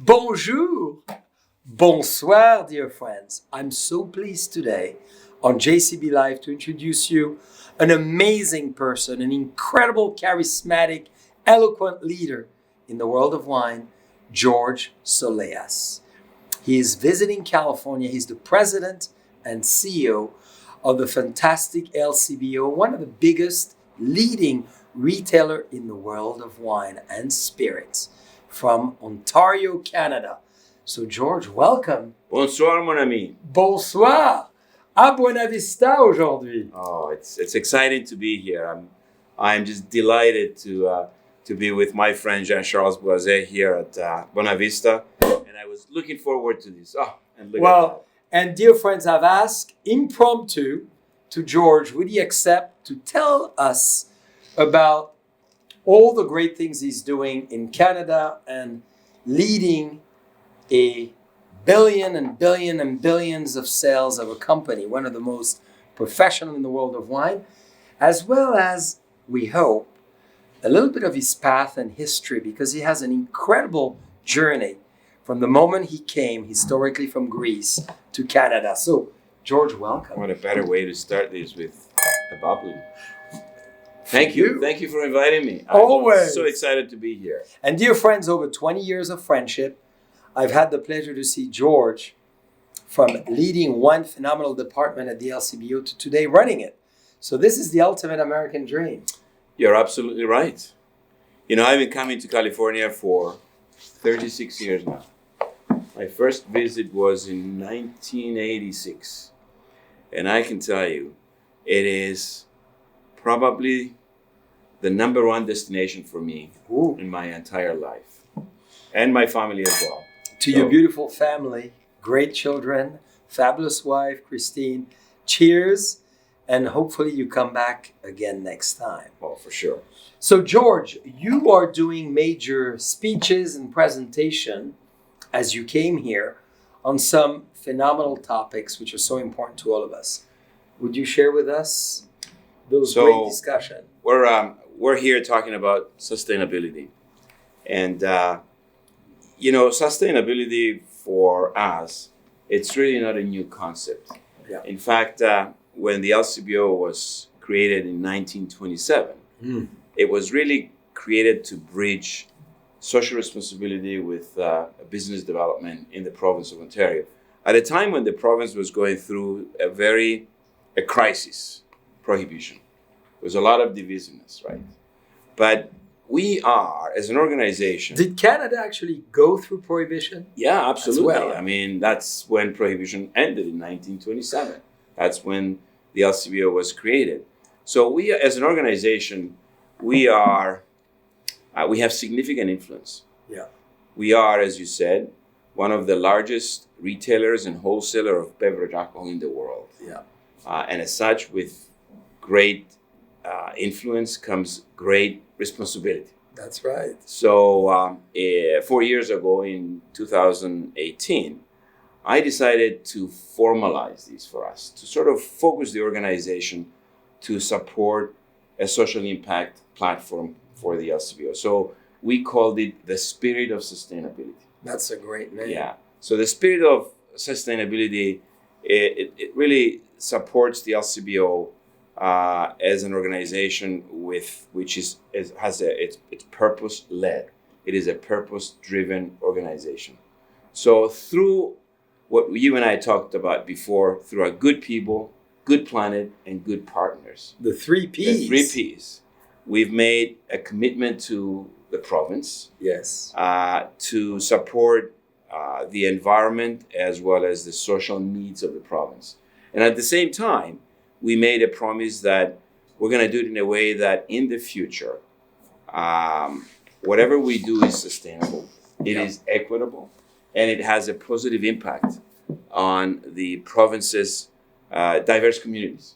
Bonjour, bonsoir, dear friends. I'm so pleased today on JCB Live to introduce you an amazing person, an incredible, charismatic, eloquent leader in the world of wine, George Soleas. He is visiting California. He's the president and CEO of the fantastic LCBO, one of the biggest leading retailer in the world of wine and spirits from Ontario, Canada. So George, welcome. Bonsoir, mon ami. Bonsoir. À Buena Vista aujourd'hui. Oh, it's exciting to be here. I'm just delighted to be with my friend Jean-Charles Boiset here at Buena Vista, and I was looking forward to this. Oh, and look at that. And dear friends, I've asked impromptu to George, would he accept to tell us about all the great things he's doing in Canada and leading a billion and billions of sales of a company, one of the most professional in the world of wine, as well as, we hope, a little bit of his path and history, because he has an incredible journey from the moment he came historically from Greece to Canada. So, George, welcome. What a better way to start this with a bubbly. Thank you. Thank you for inviting me. Always. I'm so excited to be here. And dear friends, over 20 years of friendship, I've had the pleasure to see George from leading one phenomenal department at the LCBO to today running it. So this is the ultimate American dream. You're absolutely right. You know, I've been coming to California for 36 years now. My first visit was in 1986. And I can tell you, it is probably the number one destination for me in my entire life. And my family as well. To your beautiful family, great children, fabulous wife, Christine, cheers. And hopefully you come back again next time. Oh, for sure. So George, you are doing major speeches and presentation as you came here on some phenomenal topics which are so important to all of us. Would you share with us those great discussion? We're here talking about sustainability. And, sustainability for us, it's really not a new concept. Yeah. In fact, when the LCBO was created in 1927, it was really created to bridge social responsibility with business development in the province of Ontario. At a time when the province was going through a crisis, prohibition. There was a lot of divisiveness, right? But we are, as an organization... Did Canada actually go through prohibition? Yeah, absolutely. Well? I mean, that's when prohibition ended in 1927. That's when the LCBO was created. So we, as an organization, we have significant influence. Yeah. We are, as you said, one of the largest retailers and wholesaler of beverage alcohol in the world. Yeah. And as such, with great influence comes great responsibility. That's right. So 4 years ago, in 2018, I decided to formalize these for us, to sort of focus the organization to support a social impact platform for the LCBO. So we called it the Spirit of Sustainability. That's a great name. Yeah. So the Spirit of Sustainability, it really supports the LCBO as an organization it's purpose-led. It is a purpose-driven organization. So through what you and I talked about before, through our good people, good planet, and good partners. The 3 Ps. The 3 Ps. We've made a commitment to the province. Yes. To support the environment as well as the social needs of the province. And at the same time, we made a promise that we're going to do it in a way that in the future, whatever we do is sustainable, it is equitable, and it has a positive impact on the province's diverse communities.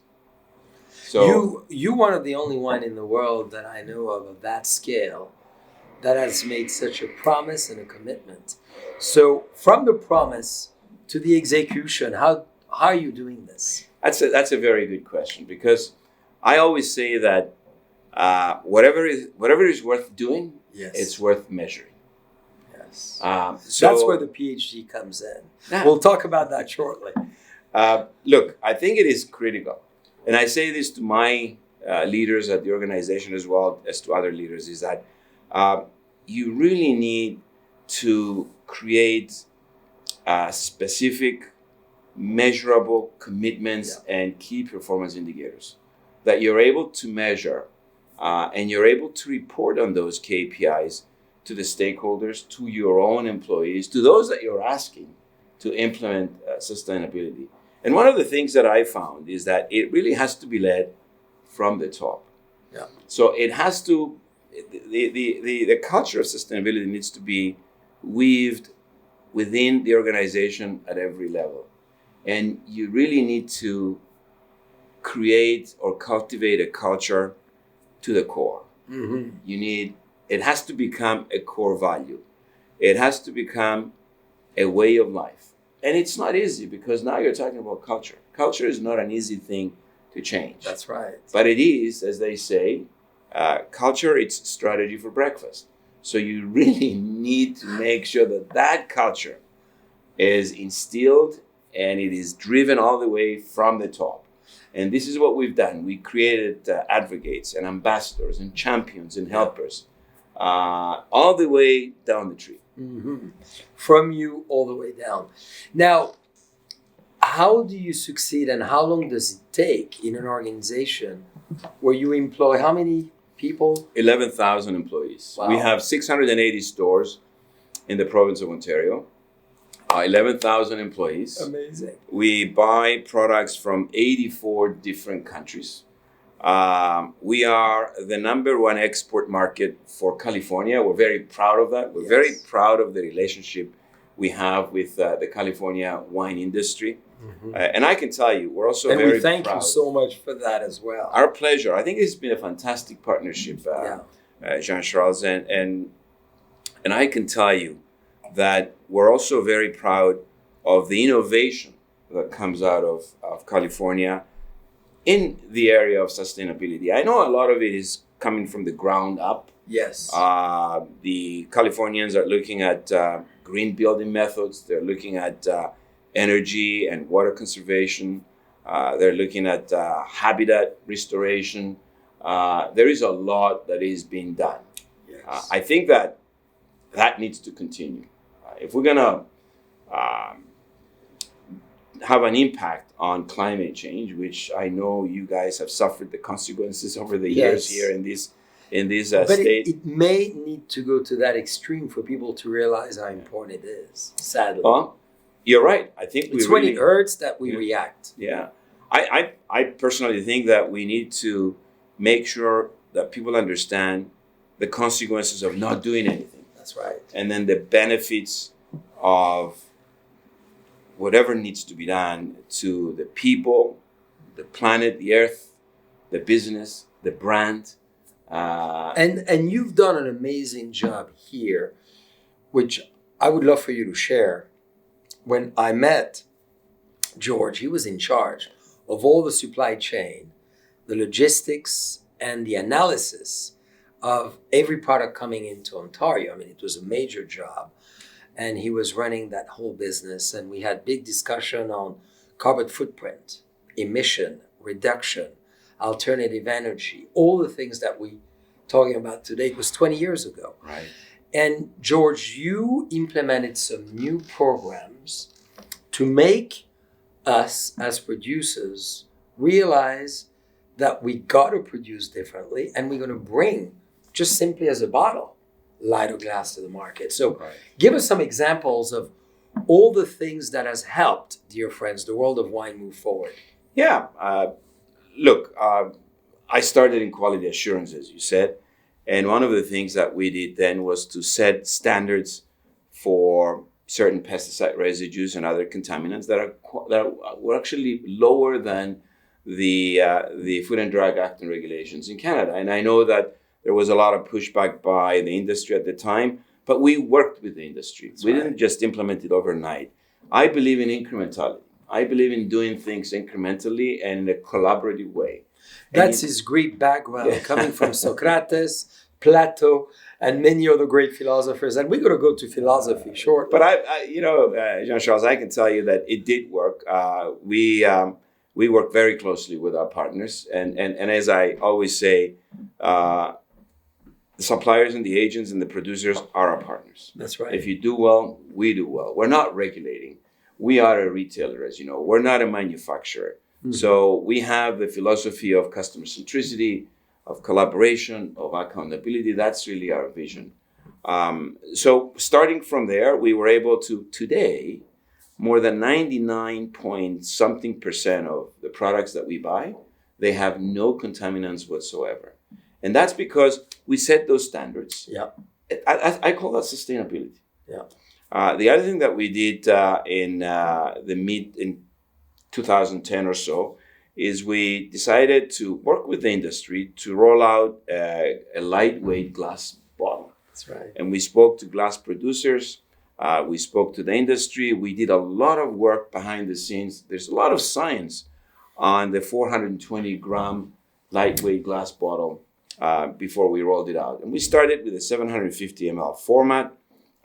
So you one of the only one in the world that I know of that scale that has made such a promise and a commitment. So from the promise to the execution, how are you doing this? That's a very good question, because I always say that whatever is worth doing, Yes. it's worth measuring. Yeah. Yes. So That's where the PhD comes in. Yeah. We'll talk about that shortly. Look, I think it is critical, and I say this to my leaders at the organization as well as to other leaders, is that you really need to create specific, measurable commitments and key performance indicators that you're able to measure and you're able to report on those KPIs to the stakeholders, to your own employees, to those that you're asking to implement sustainability. And one of the things that I found is that it really has to be led from the top. Yeah. So it has to, the culture of sustainability needs to be weaved within the organization at every level. And you really need to create or cultivate a culture to the core. Mm-hmm. It has to become a core value. It has to become a way of life. And it's not easy, because now you're talking about culture. Culture is not an easy thing to change. That's right. But it is, as they say, culture, it's strategy for breakfast. So you really need to make sure that that culture is instilled and it is driven all the way from the top. And this is what we've done. We created advocates and ambassadors and champions and helpers all the way down the tree. Mm-hmm. From you all the way down. Now, how do you succeed, and how long does it take in an organization where you employ how many people? 11,000 employees. Wow. We have 680 stores in the province of Ontario. 11,000 employees. Amazing. We buy products from 84 different countries. We are the number one export market for California. We're very proud of that. We're very proud of the relationship we have with the California wine industry. Mm-hmm. And I can tell you, we're also very proud. And we thank you so much for that as well. Our pleasure. I think it's been a fantastic partnership, Jean-Charles. And I can tell you that we're also very proud of the innovation that comes out of California in the area of sustainability. I know a lot of it is coming from the ground up. Yes. The Californians are looking at green building methods. They're looking at energy and water conservation. They're looking at habitat restoration. There is a lot that is being done. Yes. I think that needs to continue. If we're going to have an impact on climate change, which I know you guys have suffered the consequences over the years here in this but state. It may need to go to that extreme for people to realize how important it is, sadly. Well, you're right. I think it's when it hurts that we react. Yeah. I personally think that we need to make sure that people understand the consequences of not doing anything. That's right. And then the benefits of whatever needs to be done to the people, the planet, the earth, the business, the brand. And you've done an amazing job here, which I would love for you to share. When I met George, he was in charge of all the supply chain, the logistics, and the analysis of every product coming into Ontario. I mean, it was a major job. And he was running that whole business. And we had big discussion on carbon footprint, emission, reduction, alternative energy, all the things that we talking about today. It was 20 years ago. Right. And George, you implemented some new programs to make us as producers realize that we got to produce differently, and we're going to bring just simply as a bottle lighter glass to the market. So give us some examples of all the things that has helped, dear friends, the world of wine move forward. Yeah. Look, I started in quality assurance, as you said. And one of the things that we did then was to set standards for certain pesticide residues and other contaminants that were actually lower than the Food and Drug Act and regulations in Canada. And I know that there was a lot of pushback by the industry at the time, but we worked with the industry. We didn't just implement it overnight. I believe in incrementality. I believe in doing things incrementally and in a collaborative way. That's his Greek background, coming from Socrates Plato, and many other great philosophers. And we're going to go to philosophy shortly. But Jean-Charles, I can tell you that it did work. We work very closely with our partners, and as I always say, the suppliers and the agents and the producers are our partners. That's right. If you do well, we do well. We're not regulating. We are a retailer, as you know. We're not a manufacturer. Mm-hmm. So we have the philosophy of customer centricity, of collaboration, of accountability. That's really our vision. So starting from there, we were able to, today, more than 99 point something percent of the products that we buy, they have no contaminants whatsoever. And that's because we set those standards. Yeah, I call that sustainability. Yeah. The other thing that we did in 2010 or so is we decided to work with the industry to roll out a lightweight glass bottle. That's right. And we spoke to glass producers. We spoke to the industry. We did a lot of work behind the scenes. There's a lot of science on the 420 gram lightweight glass bottle before we rolled it out. And we started with a 750 ml format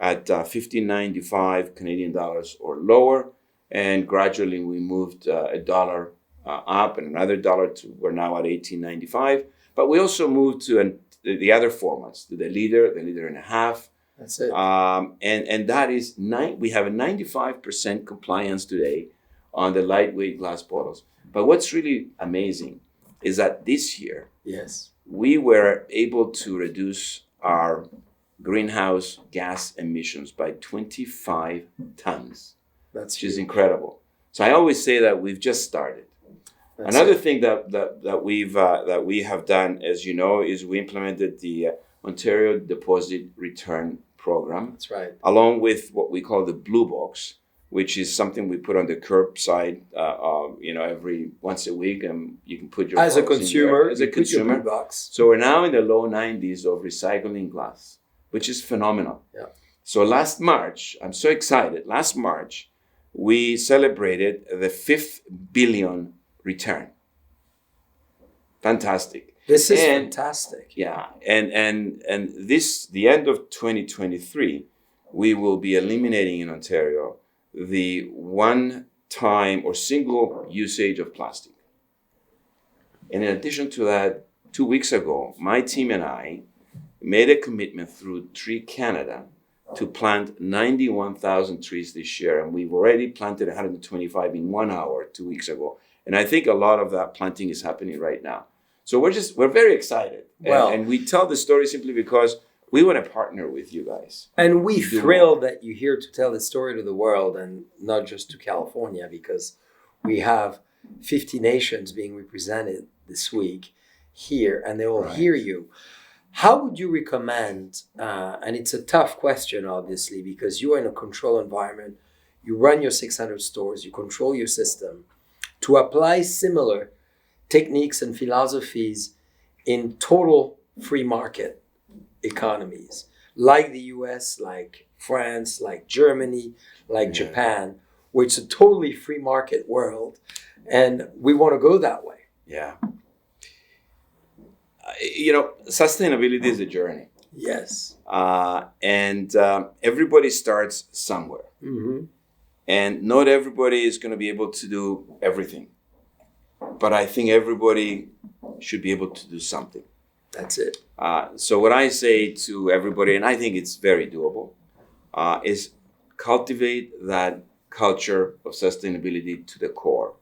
at $15.95 Canadian dollars or lower. And gradually we moved $1 up and another $1 to, we're now at $18.95. But we also moved to the other formats, to the liter and a half. That's it. And that is, we have a 95% compliance today on the lightweight glass bottles. But what's really amazing is that this year, yes, we were able to reduce our greenhouse gas emissions by 25 tons, which is incredible. So I always say that we've just started. Another thing that we have done, as you know, is we implemented the Ontario Deposit Return Program. That's right. Along with what we call the Blue Box, which is something we put on the curbside, every once a week, and you can put your as a consumer. As a consumer, Blue Box. So we're now in the low 90s of recycling glass, which is phenomenal. Yeah. So last March, I'm so excited. Last March, we celebrated the 5th billion return. Fantastic. This is fantastic. Yeah, and this, the end of 2023, we will be eliminating in Ontario the one-time or single usage of plastic. And in addition to that, 2 weeks ago, my team and I made a commitment through Tree Canada to plant 91,000 trees this year, and we've already planted 125 in 1 hour 2 weeks ago. And I think a lot of that planting is happening right now. So we're very excited. Well, and we tell the story simply because we want to partner with you guys. And we're thrilled that you're here to tell the story to the world and not just to California, because we have 50 nations being represented this week here, and they will hear you. How would you recommend, and it's a tough question, obviously, because you are in a controlled environment, you run your 600 stores, you control your system, to apply similar techniques and philosophies in total free market economies, like the US, like France, like Germany, like Japan, where it's a totally free market world, and we want to go that way. Yeah. Sustainability is a journey. Yes. And everybody starts somewhere. Mm-hmm. And not everybody is going to be able to do everything. But I think everybody should be able to do something. That's it. So what I say to everybody, and I think it's very doable, is cultivate that culture of sustainability to the core.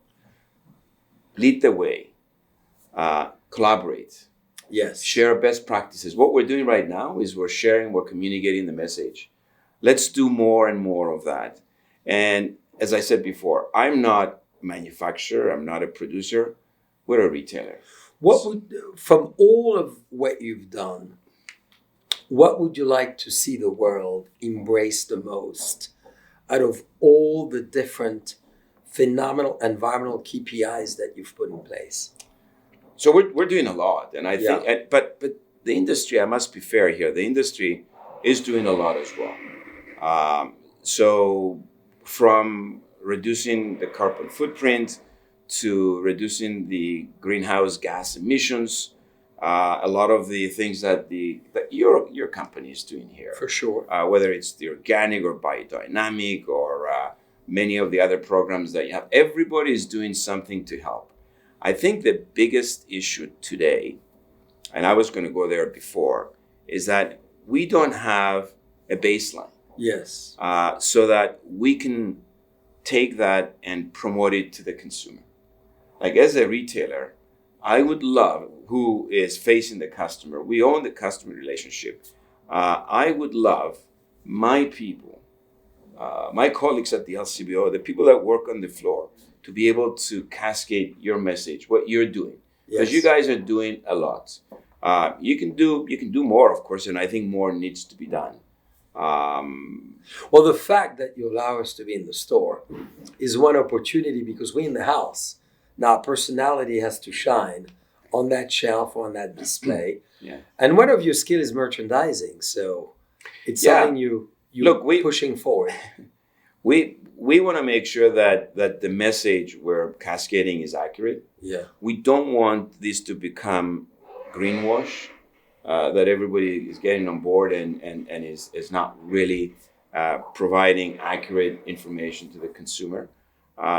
Lead the way. Collaborate. Yes. Share best practices. What we're doing right now is we're communicating the message. Let's do more and more of that. And as I said before, I'm not a manufacturer. I'm not a producer. We're a retailer. From all of what you've done, what would you like to see the world embrace the most out of all the different phenomenal environmental KPIs that you've put in place? So we're doing a lot, and I think, but the industry, I must be fair here, the industry is doing a lot as well. So from reducing the carbon footprint to reducing the greenhouse gas emissions, a lot of the things that your company is doing here. For sure. Whether it's the organic or biodynamic or many of the other programs that you have. Everybody is doing something to help. I think the biggest issue today, and I was going to go there before, is that we don't have a baseline. Yes. So that we can take that and promote it to the consumer. Like as a retailer, I would love, who is facing the customer, we own the customer relationship. I would love my people, my colleagues at the LCBO, the people that work on the floor, to be able to cascade your message, what you're doing. Because you guys are doing a lot. You can do more, of course, and I think more needs to be done. Well, the fact that you allow us to be in the store is one opportunity, because we're in the house. Now, personality has to shine on that shelf, on that display. Yeah. And one of your skills is merchandising. So it's something you're pushing forward. We want to make sure that the message we're cascading is accurate. Yeah. We don't want this to become greenwash, that everybody is getting on board and is not really providing accurate information to the consumer.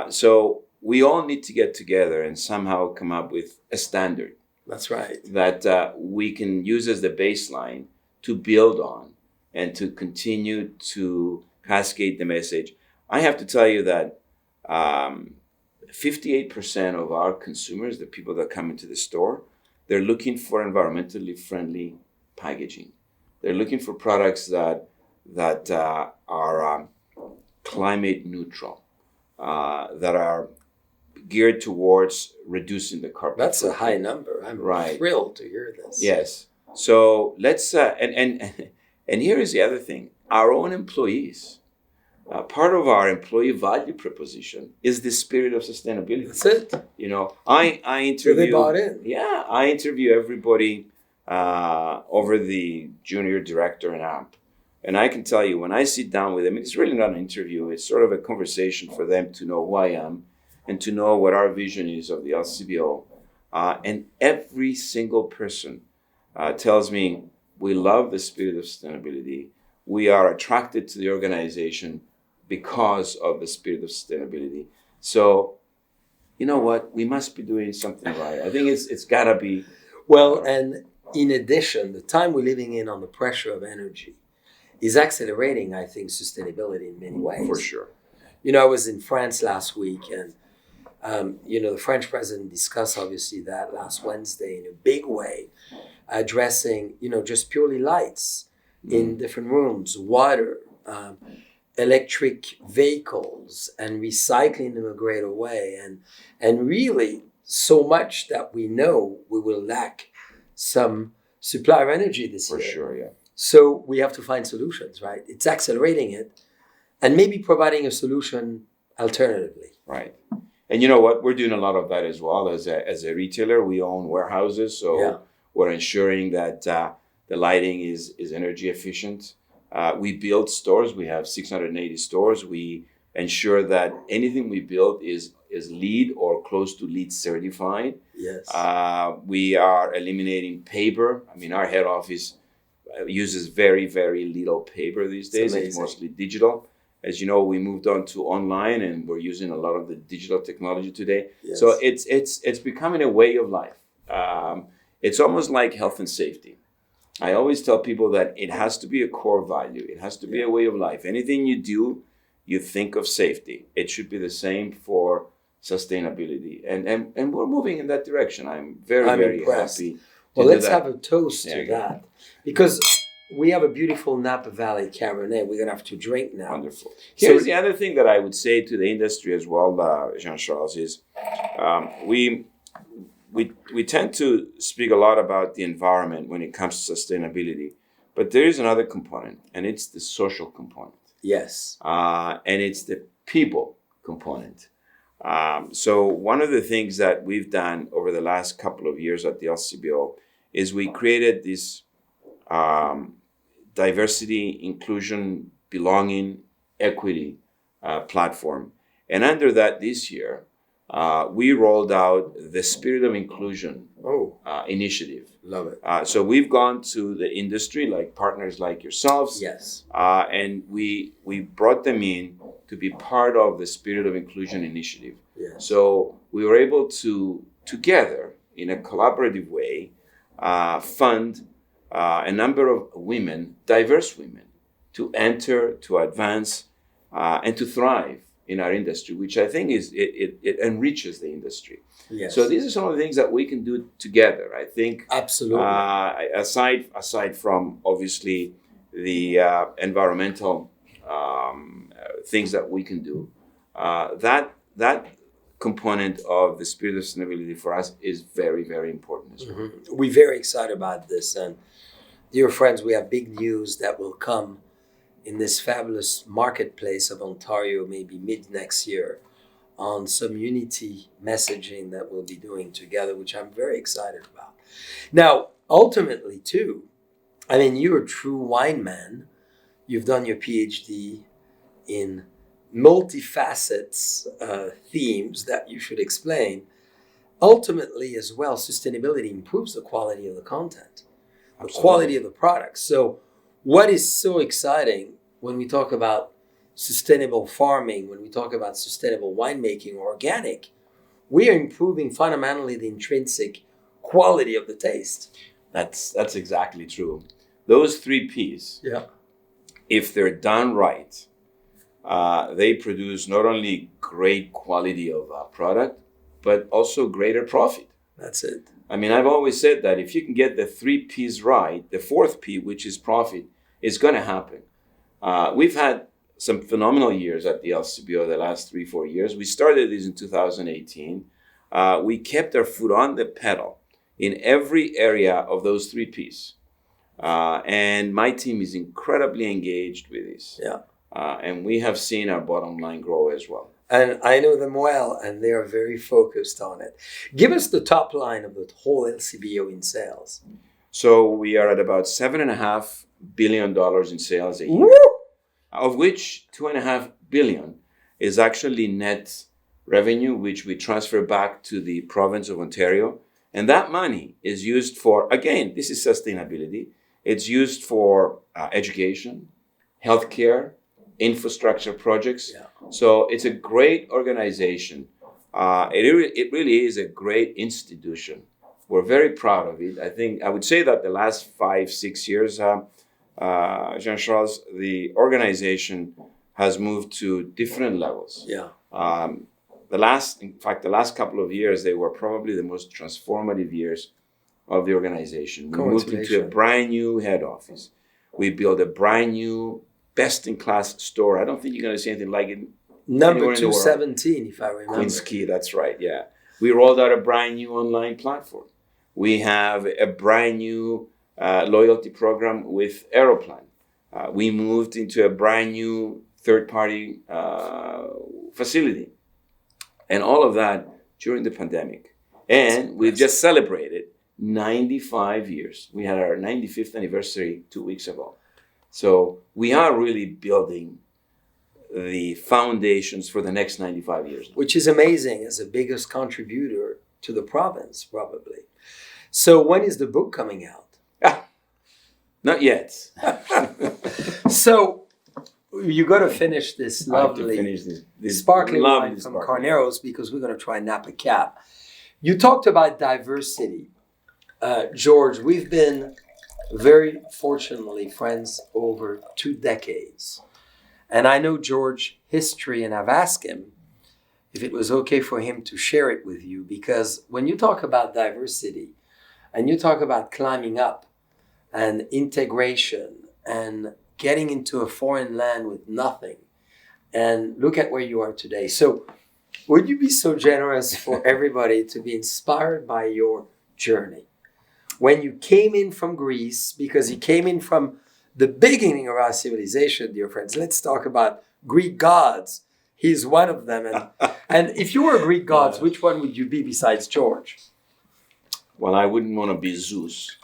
So we all need to get together and somehow come up with a standard. That's right. That we can use as the baseline to build on and to continue to cascade the message. I have to tell you that 58% of our consumers, the people that come into the store, they're looking for environmentally friendly packaging. They're looking for products that are climate neutral, that are geared towards reducing the carbon. That's a high number. I'm thrilled to hear this. Yes. So let's and here is the other thing. Our own employees. Part of our employee value proposition is the spirit of sustainability. That's it. You know, I interview. So they bought in. Yeah, I interview everybody over the junior director and up, and I can tell you when I sit down with them, it's really not an interview. It's sort of a conversation for them to know who I am and to know what our vision is of the LCBO. And every single person tells me we love the spirit of sustainability. We are attracted to the organization because of the spirit of sustainability. So, you know what? We must be doing something right. I think it's got to be. Well, and in addition, the time we're living in on the pressure of energy is accelerating, I think, sustainability in many ways. For sure. You know, I was in France last week, and, the French president discussed, obviously, that last Wednesday in a big way, addressing, just purely lights in different rooms, water, electric vehicles, and recycling in a greater way. And really, so much that we know we will lack some supply of energy this year. For sure, yeah. So we have to find solutions, right? It's accelerating it and maybe providing a solution alternatively. Right. And you know what? We're doing a lot of that as well. As a retailer, we own warehouses. So we're ensuring that the lighting is energy efficient. We build stores. We have 680 stores. We ensure that anything we build is LEED or close to LEED certified. Yes. We are eliminating paper. I mean, our head office uses very, very little paper these days. It's mostly digital. As you know, we moved on to online, and we're using a lot of the digital technology today. Yes. So it's becoming a way of life. It's almost like health and safety. I always tell people that it has to be a core value. It has to be a way of life. Anything you do, you think of safety. It should be the same for sustainability. And we're moving in that direction. I'm very impressed. Happy. Well, let's have a toast to that. Because we have a beautiful Napa Valley Cabernet. We're going to have to drink now. Wonderful. Here's the other thing that I would say to the industry as well, Jean-Charles, is we tend to speak a lot about the environment when it comes to sustainability. But there is another component, and it's the social component. Yes. And it's the people component. So one of the things that we've done over the last couple of years at the LCBO is we created this diversity, inclusion, belonging, equity platform. And under that this year, we rolled out the Spirit of Inclusion initiative. Love it. So we've gone to the industry, like partners like yourselves, Yes. and we brought them in to be part of the Spirit of Inclusion initiative. Yes. So we were able to, together, in a collaborative way, fund a number of women, diverse women, to enter, to advance, and to thrive in our industry, which I think it enriches the industry. Yes. So these are some of the things that we can do together. I think, absolutely. Aside from obviously the environmental things that we can do, that component of the spirit of sustainability for us is very, very important as well. Mm-hmm. We're very excited about this, and dear friends, we have big news that will come in this fabulous marketplace of Ontario, maybe mid next year, on some unity messaging that we'll be doing together, which I'm very excited about. Now, ultimately, too, I mean, you're a true wine man. You've done your PhD in multifacets themes that you should explain. Ultimately, as well, sustainability improves the quality of the content, the quality of the product. So what is so exciting when we talk about sustainable farming, when we talk about sustainable winemaking or organic, we are improving fundamentally the intrinsic quality of the taste. That's exactly true. Those 3 Ps, if they're done right, they produce not only great quality of product, but also greater profit. That's it. I mean, I've always said that if you can get the 3 Ps right, the 4th P, which is profit, is going to happen. We've had some phenomenal years at the LCBO the last 3-4 years. We started this in 2018. We kept our foot on the pedal in every area of those 3 Ps. And my team is incredibly engaged with this. And we have seen our bottom line grow as well. And I know them well, and they are very focused on it. Give us the top line of the whole LCBO in sales. So we are at about $7.5 billion in sales a year, of which $2.5 billion is actually net revenue, which we transfer back to the province of Ontario. And that money is used for, again, this is sustainability. It's used for education, healthcare, infrastructure projects. So it's a great organization. It really is a great institution. We're very proud of it. I think I would say that the last 5-6 years, Jean-Charles, the organization has moved to different levels. The last couple of years, they were probably the most transformative years of the organization. We moved into a brand new head office. We built a brand new best-in-class store. I don't think you're going to see anything like it. Number 217, if I remember. Queen's Quay, that's right, yeah. We rolled out a brand new online platform. We have a brand new loyalty program with Aeroplan. We moved into a brand new third-party facility. And all of that during the pandemic. And we've just celebrated 95 years. We had our 95th anniversary 2 weeks ago. So we are really building the foundations for the next 95 years. Which is amazing as the biggest contributor to the province, probably. So when is the book coming out? Not yet. So you got to finish this lovely this sparkling wine from Carneros, because we're going to try Napa Cap. You talked about diversity. George, we've been very fortunately friends over 2 decades. And I know George's history, and I've asked him if it was okay for him to share it with you, because when you talk about diversity and you talk about climbing up and integration and getting into a foreign land with nothing, and look at where you are today. So would you be so generous for everybody to be inspired by your journey? When you came in from Greece, because you came in from the beginning of our civilization, dear friends. Let's talk about Greek gods. He's one of them. And if you were a Greek god, which one would you be besides George? Well, I wouldn't want to be Zeus.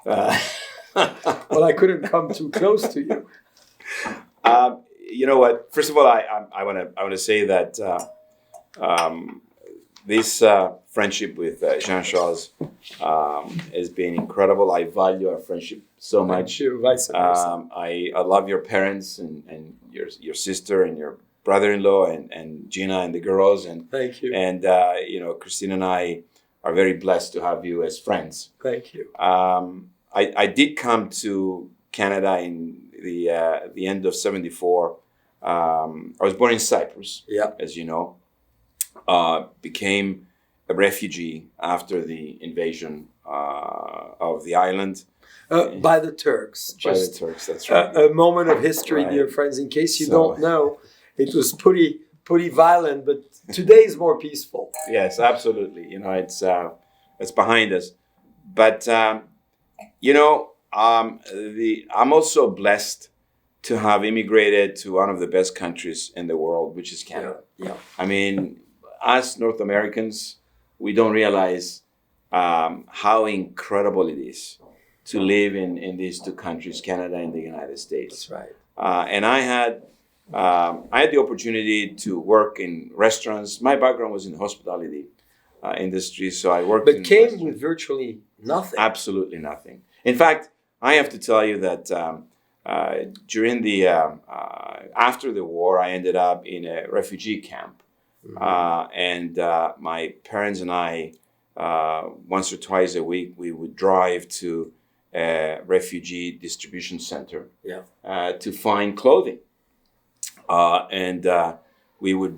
Well, I couldn't come too close to you. You know what? First of all, I want to say that this friendship with Jean-Charles has been incredible. I value our friendship so much. Sure, vice versa. I love your parents and your sister and your brother-in-law and Gina and the girls. And Thank you. And Christine and I are very blessed to have you as friends. Thank you. I did come to Canada in the end of '74. I was born in Cyprus, Yeah. as you know. Became a refugee after the invasion of the island By the Turks. by the Just Turks. That's right. a moment of history, Right. dear friends. In case you So- don't know, it was pretty violent, but today is more peaceful. Yes, absolutely. It's behind us, but I'm also blessed to have immigrated to one of the best countries in the world, which is Canada. Yeah. I mean, us North Americans, we don't realize how incredible it is to live in these two countries, Canada and the United States. That's right. And I had the opportunity to work in restaurants. My background was in the hospitality industry, so I worked. But came with virtually nothing. Absolutely nothing. In fact, I have to tell you that during the after the war, I ended up in a refugee camp, and my parents and I, once or twice a week, we would drive to a refugee distribution center to find clothing. And we would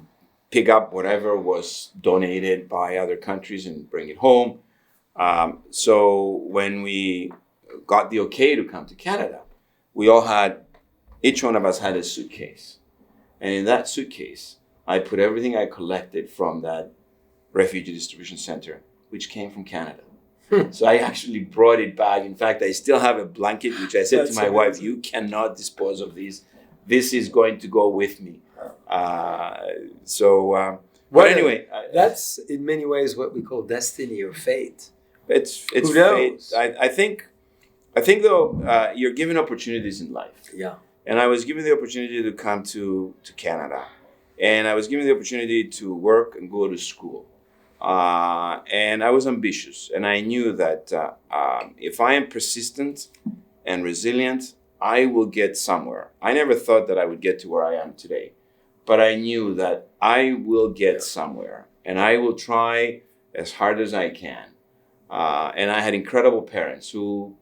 pick up whatever was donated by other countries and bring it home. So when we got the okay to come to Canada, each one of us had a suitcase. And in that suitcase, I put everything I collected from that refugee distribution center, which came from Canada. So I actually brought it back. In fact, I still have a blanket, which I said to my wife, you cannot dispose of these. This is going to go with me. But anyway, that's in many ways what we call destiny or fate. It's Who knows? fate. I think though you're given opportunities in life. Yeah. And I was given the opportunity to come to Canada, and I was given the opportunity to work and go to school. And I was ambitious, and I knew that if I am persistent and resilient, I will get somewhere. I never thought that I would get to where I am today, but I knew that I will get somewhere, and I will try as hard as I can. And I had incredible parents who,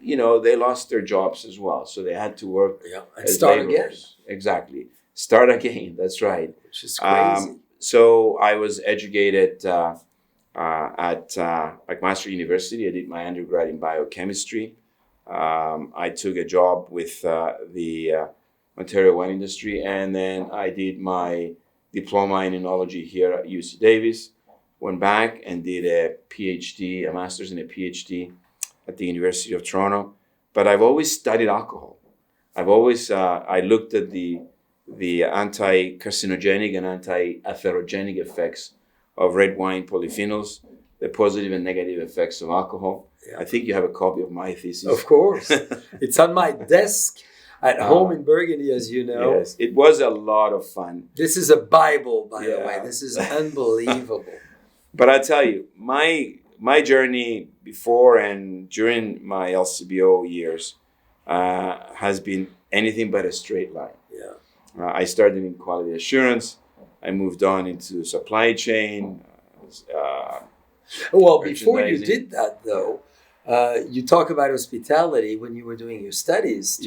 they lost their jobs as well, so they had to work and start again. Exactly, start again. That's right. Which is crazy. So I was educated at McMaster University. I did my undergrad in biochemistry. I took a job with the Ontario wine industry, and then I did my diploma in enology here at UC Davis. Went back and did a PhD, a master's and a PhD at the University of Toronto. But I've always studied alcohol. I've always I looked at the anti-carcinogenic and anti-atherogenic effects of red wine polyphenols, the positive and negative effects of alcohol. Yeah. I think you have a copy of my thesis. Of course. It's on my desk at home in Burgundy, as you know. Yes, it was a lot of fun. This is a Bible, by the way. This is unbelievable. But I tell you, my journey before and during my LCBO years has been anything but a straight line. Yeah. I started in quality assurance. I moved on into supply chain. Well, before you did that, though, you talk about hospitality when you were doing your studies.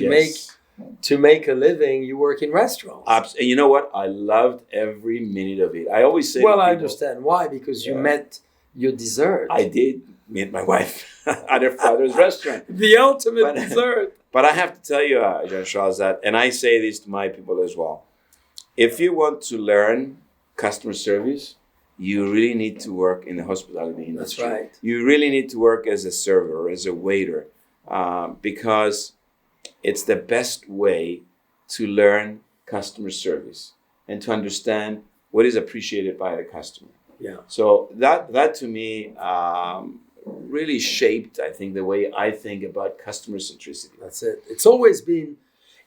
To make a living, you work in restaurants. And you know what? I loved every minute of it. I always say, well, I understand why, because you met your dessert. I did meet my wife at her father's restaurant. The ultimate dessert. But I have to tell you, Jean-Charles, that, and I say this to my people as well, if you want to learn customer service, you really need to work in the hospitality industry. That's right. You really need to work as a server, as a waiter, because it's the best way to learn customer service and to understand what is appreciated by the customer. Yeah. So that to me really shaped, I think, the way I think about customer centricity. That's it. It's always been,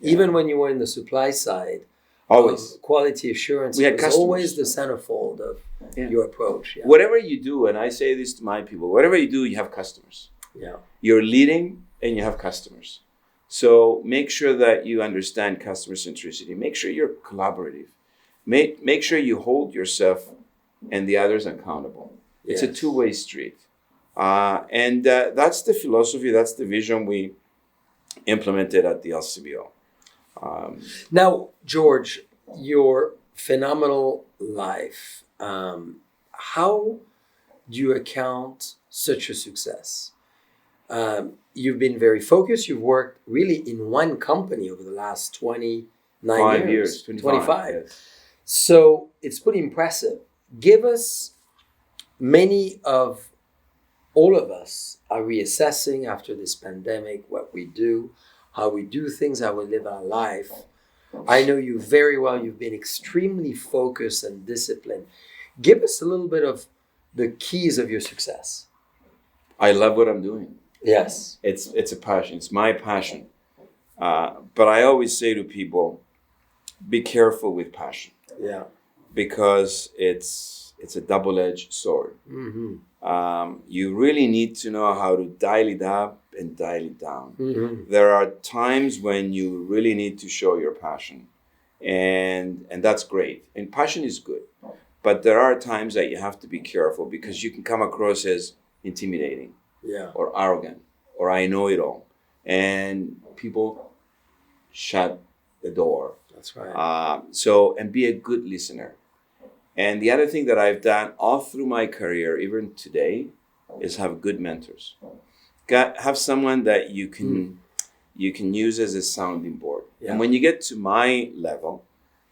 even when you were in the supply side, always quality assurance. We had was customers. Always the centerfold of Yeah. your approach. Yeah. Whatever you do, and I say this to my people, whatever you do, you have customers. Yeah. You're leading and you have customers. So make sure that you understand customer centricity. Make sure you're collaborative. Make sure you hold yourself and the others accountable. It's a two-way street. And that's the philosophy, that's the vision we implemented at the LCBO. Now, George, your phenomenal life, how do you account such a success? You've been very focused. You've worked really in one company over the last 29 5 years. 25. Yes. So it's pretty impressive. Give us, many of all of us are reassessing after this pandemic what we do, how we do things, how we live our life. I know you very well. You've been extremely focused and disciplined. Give us a little bit of the keys of your success. I love what I'm doing. Yes. It's a passion. It's my passion. But I always say to people, be careful with passion. Yeah. Because it's a double-edged sword. Mm-hmm. You really need to know how to dial it up and dial it down. Mm-hmm. There are times when you really need to show your passion, and that's great. And passion is good, but there are times that you have to be careful because you can come across as intimidating, Yeah. or arrogant, or I know it all, and people shut the door. That's right. And be a good listener. And the other thing that I've done all through my career, even today, is have good mentors. Have someone that you can use as a sounding board. Yeah. And when you get to my level,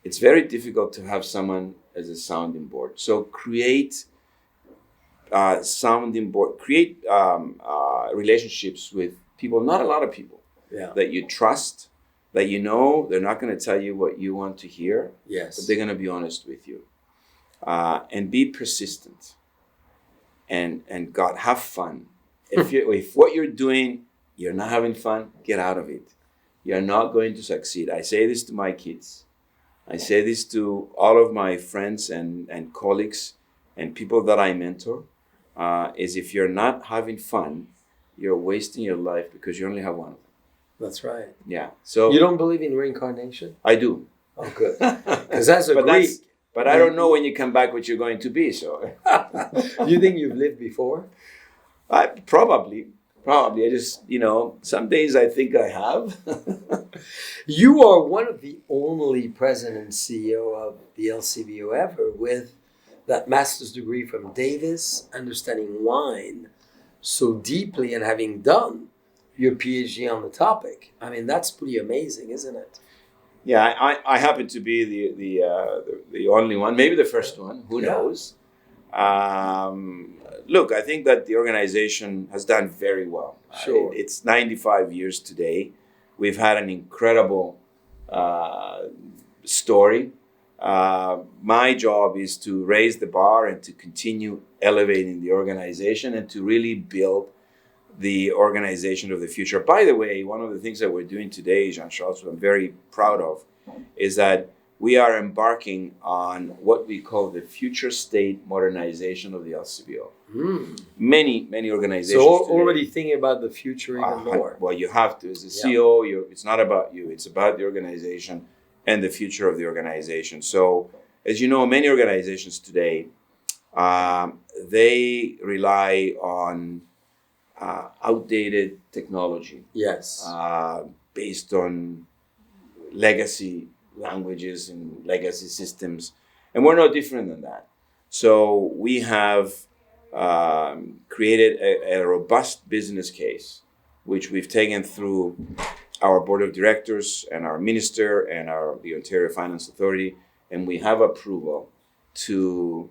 it's very difficult to have someone as a sounding board. So create sounding board. Create relationships with people, not a lot of people, that you trust, that you know they're not going to tell you what you want to hear, Yes. but they're going to be honest with you. And be persistent. And God, have fun. If what you're doing, you're not having fun, get out of it. You're not going to succeed. I say this to my kids. I say this to all of my friends and colleagues and people that I mentor, is if you're not having fun, you're wasting your life because you only have one of them. That's right. Yeah. So You don't believe in reincarnation? I do. Oh, good. Because that's a But Greek. But I don't know when you come back what you're going to be. So You think you've lived before? Probably. I just, some days I think I have. You are one of the only president and CEO of the LCBO ever with that master's degree from Davis, understanding wine so deeply and having done your PhD on the topic. I mean, that's pretty amazing, isn't it? Yeah, I happen to be the only one, maybe the first one. Who knows? Look, I think that the organization has done very well. Sure. It's 95 years today. We've had an incredible story. My job is to raise the bar and to continue elevating the organization and to really build the organization of the future. By the way, one of the things that we're doing today, Jean-Charles, what I'm very proud of, is that we are embarking on what we call the future state modernization of the LCBO. Many organizations So today, already thinking about the future even more. well, you have to. As a CEO, it's not about you. It's about the organization and the future of the organization. So, as you know, many organizations today, they rely on outdated technology. Yes. Based on legacy languages and legacy systems. And we're no different than that. So we have created a robust business case, which we've taken through our board of directors and our minister and the Ontario Finance Authority. And we have approval to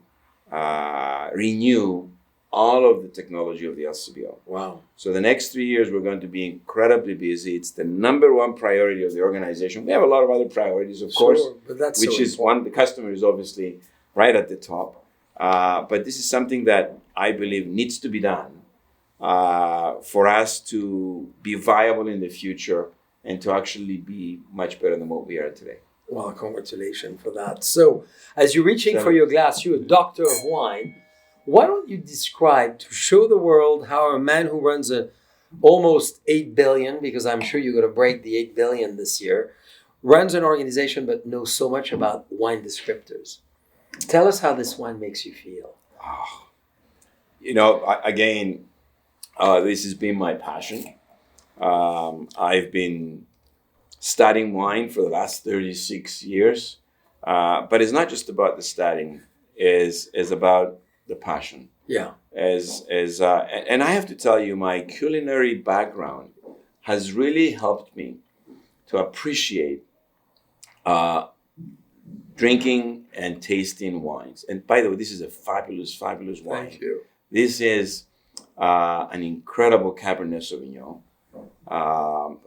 renew all of the technology of the LCBO. Wow. So the next 3 years, we're going to be incredibly busy. It's the number one priority of the organization. We have a lot of other priorities, of course, but that's which so is important. one, the customer is obviously right at the top. But this is something that I believe needs to be done for us to be viable in the future and to actually be much better than what we are today. Well, congratulations for that. So, as you're reaching for your glass, you're a doctor of wine. Why don't you describe to show the world how a man who runs a almost 8 billion, because I'm sure you're going to break the 8 billion this year, runs an organization but knows so much about wine descriptors. Tell us how this wine makes you feel. Oh, again, this has been my passion. I've been studying wine for the last 36 years. But it's not just about the studying, is about the passion. Yeah. And I have to tell you, my culinary background has really helped me to appreciate drinking and tasting wines. And by the way, this is a fabulous, fabulous wine. Thank you. This is an incredible Cabernet Sauvignon,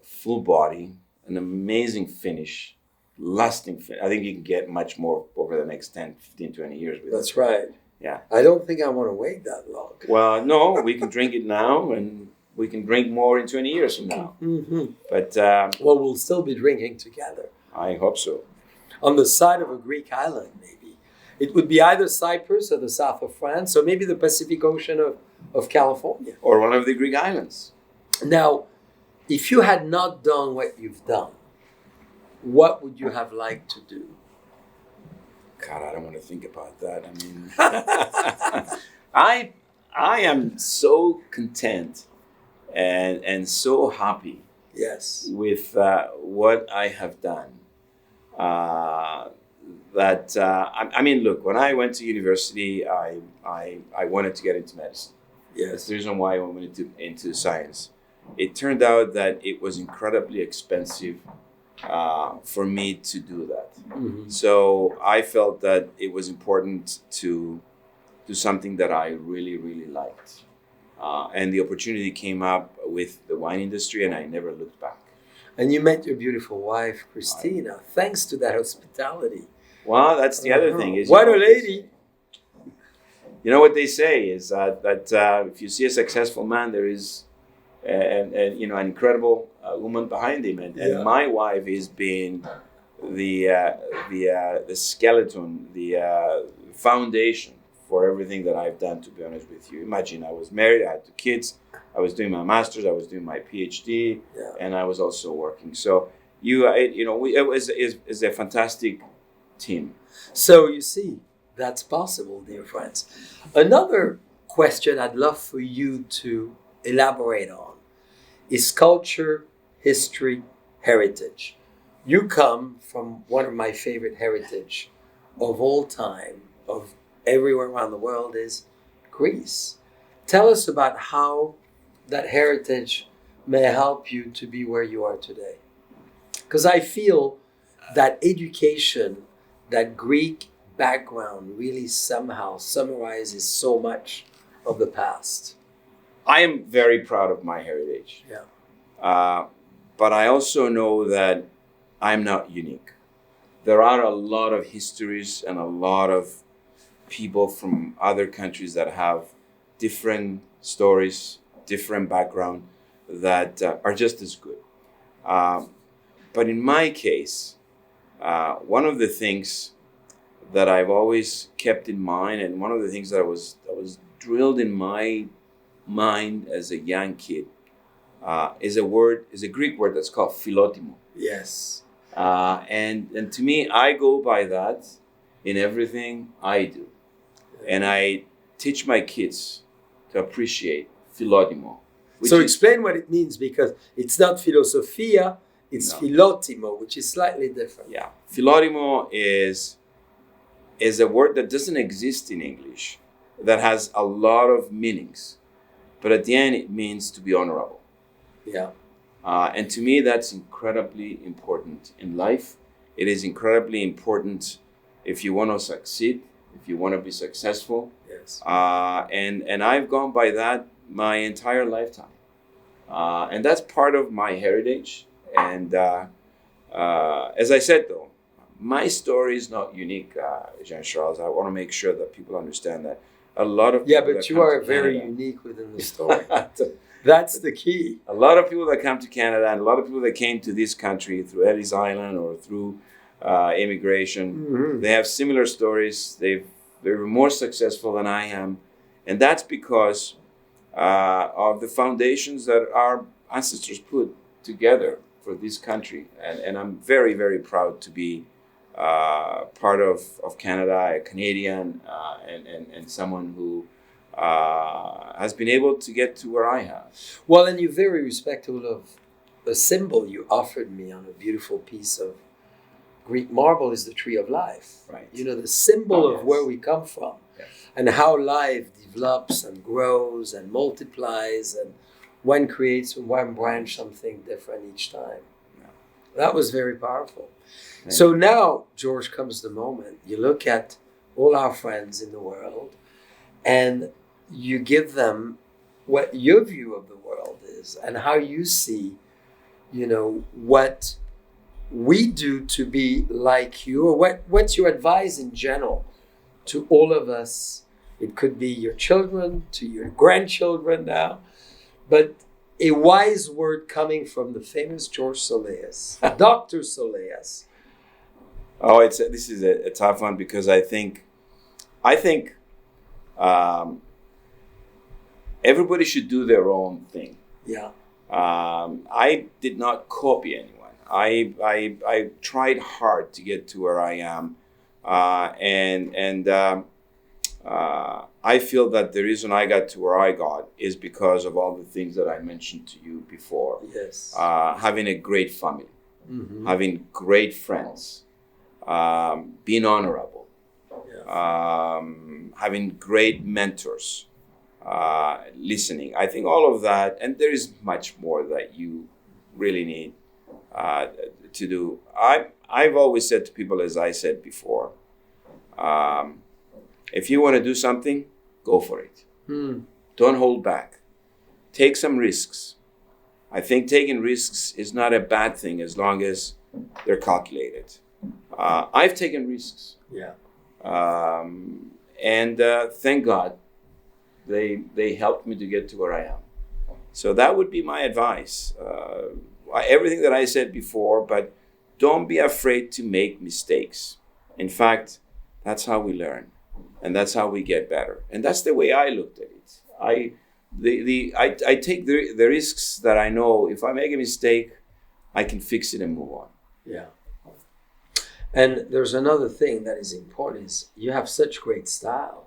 full body, an amazing finish, lasting finish. I think you can get much more over the next 10, 15, 20 years with That's it. right. Yeah. I don't think I want to wait that long. Well, no, we can drink it now, and we can drink more in 20 years from now. Mm-hmm. But Well, we'll still be drinking together. I hope so. On the side of a Greek island, maybe. It would be either Cyprus or the south of France, or maybe the Pacific Ocean of California. Or one of the Greek islands. Now, if you had not done what you've done, what would you have liked to do? God, I don't want to think about that. I mean, I am so content and so happy Yes. with what I have done. I mean, look, when I went to university, I wanted to get into medicine. That's Yes. the reason why I went into science. It turned out that it was incredibly expensive for me to do that. Mm-hmm. So I felt that it was important to do something that I really, really liked. And the opportunity came up with the wine industry, and I never looked back. And you met your beautiful wife, Christina, thanks to that hospitality. Well, that's the other thing. Is What a lady. You know what they say is that if you see a successful man, there is an incredible woman behind him, and Yeah. my wife has been the skeleton, the foundation for everything that I've done. To be honest with you, imagine I was married, I had 2 kids, I was doing my master's, I was doing my PhD, Yeah. and I was also working. So it's a fantastic team. So you see, that's possible, dear friends. Another question I'd love for you to elaborate on is culture, history, heritage. You come from one of my favorite heritage of all time, of everywhere around the world, is Greece. Tell us about how that heritage may help you to be where you are today. Because I feel that education, that Greek background really somehow summarizes so much of the past. I am very proud of my heritage. Yeah. But I also know that I'm not unique. There are a lot of histories and a lot of people from other countries that have different stories, different background that are just as good. But in my case, one of the things that I've always kept in mind, and one of the things that was drilled in my mind as a young kid, is a Greek word that's called philotimo. Yes. And to me, I go by that in everything I do. And I teach my kids to appreciate philotimo. So explain what it means, because it's not philosophia, it's philotimo, which is slightly different. Yeah. Philotimo is a word that doesn't exist in English, that has a lot of meanings. But at the end, it means to be honorable. Yeah. And to me, that's incredibly important in life. It is incredibly important if you want to succeed, if you want to be successful. Yes. And I've gone by that my entire lifetime. And that's part of my heritage. And as I said, though, my story is not unique, Jean-Charles. I want to make sure that people understand that. A lot of people But you are very unique within the story. That's the key. A lot of people that come to Canada, and a lot of people that came to this country through Ellis Island or through immigration. Mm-hmm. They have similar stories. They're more successful than I am, and that's because of the foundations that our ancestors put together for this country. And I'm very, very proud to be part of Canada, a Canadian, and someone who has been able to get to where I have. Well, and you're very respectful of a symbol you offered me on a beautiful piece of Greek marble is the tree of life. Right. You know, the symbol Yes. of where we come from. Yes. And how life develops and grows and multiplies, and one creates from one branch something different each time. Yeah. That was very powerful. Thank So now, George, comes the moment. You look at all our friends in the world and you give them what your view of the world is and how you see, you know, what we do to be like you, or what's your advice in general to all of us. It could be your children, to your grandchildren now, but a wise word coming from the famous George Soleas, Dr. Soleas. Oh, this is a tough one because I think everybody should do their own thing. Yeah. I did not copy anyone. I tried hard to get to where I am, and I feel that the reason I got to where I got is because of all the things that I mentioned to you before. Yes. Having a great family, Mm-hmm. having great friends, being honorable, Yeah. having great mentors, listening. I think all of that, and there is much more that you really need to do. I've always said to people, as I said before, if you want to do something, go for it. Don't hold back. Take some risks. I think taking risks is not a bad thing as long as they're calculated. I've taken risks. Yeah. And thank God they helped me to get to where I am. So that would be my advice. Everything that I said before, but don't be afraid to make mistakes. In fact, that's how we learn, and that's how we get better. And that's the way I looked at it. I take the risks that I know if I make a mistake, I can fix it and move on. Yeah. And there's another thing that is important is you have such great style.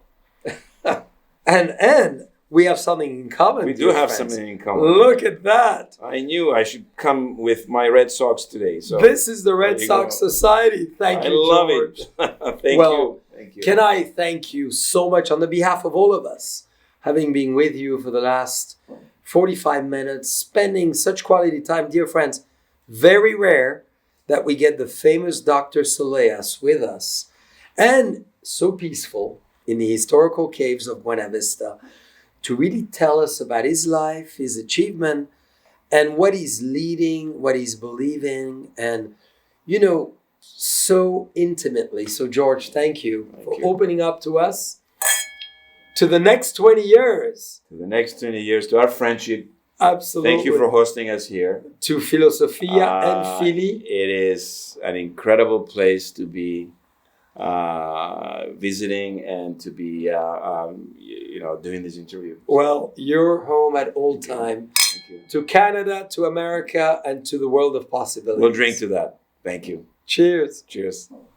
and we have something in common. We do dear have friends. something in common. Look at that. I knew I should come with my Red Sox today. So This is the Red there you Sox go. Society. Thank you, I love George. it. Thank Well, you. Thank you. Can I thank you so much on the behalf of all of us, having been with you for the last 45 minutes, spending such quality time, dear friends. Very rare that we get the famous Dr. Soleas with us, and so peaceful in the historical caves of Buena Vista to really tell us about his life, his achievement, and what he's leading, what he's believing, and, you know, so intimately. So, George, thank you for opening up to us. To the next 20 years. To the next 20 years, to our friendship. Absolutely. Thank you for hosting us here. To Filosofia and Philly. It is an incredible place to be visiting and to be, doing this interview. Well, you're home at all time. Thank you. To Canada, to America, and to the world of possibilities. We'll drink to that. Thank you. Cheers. Cheers.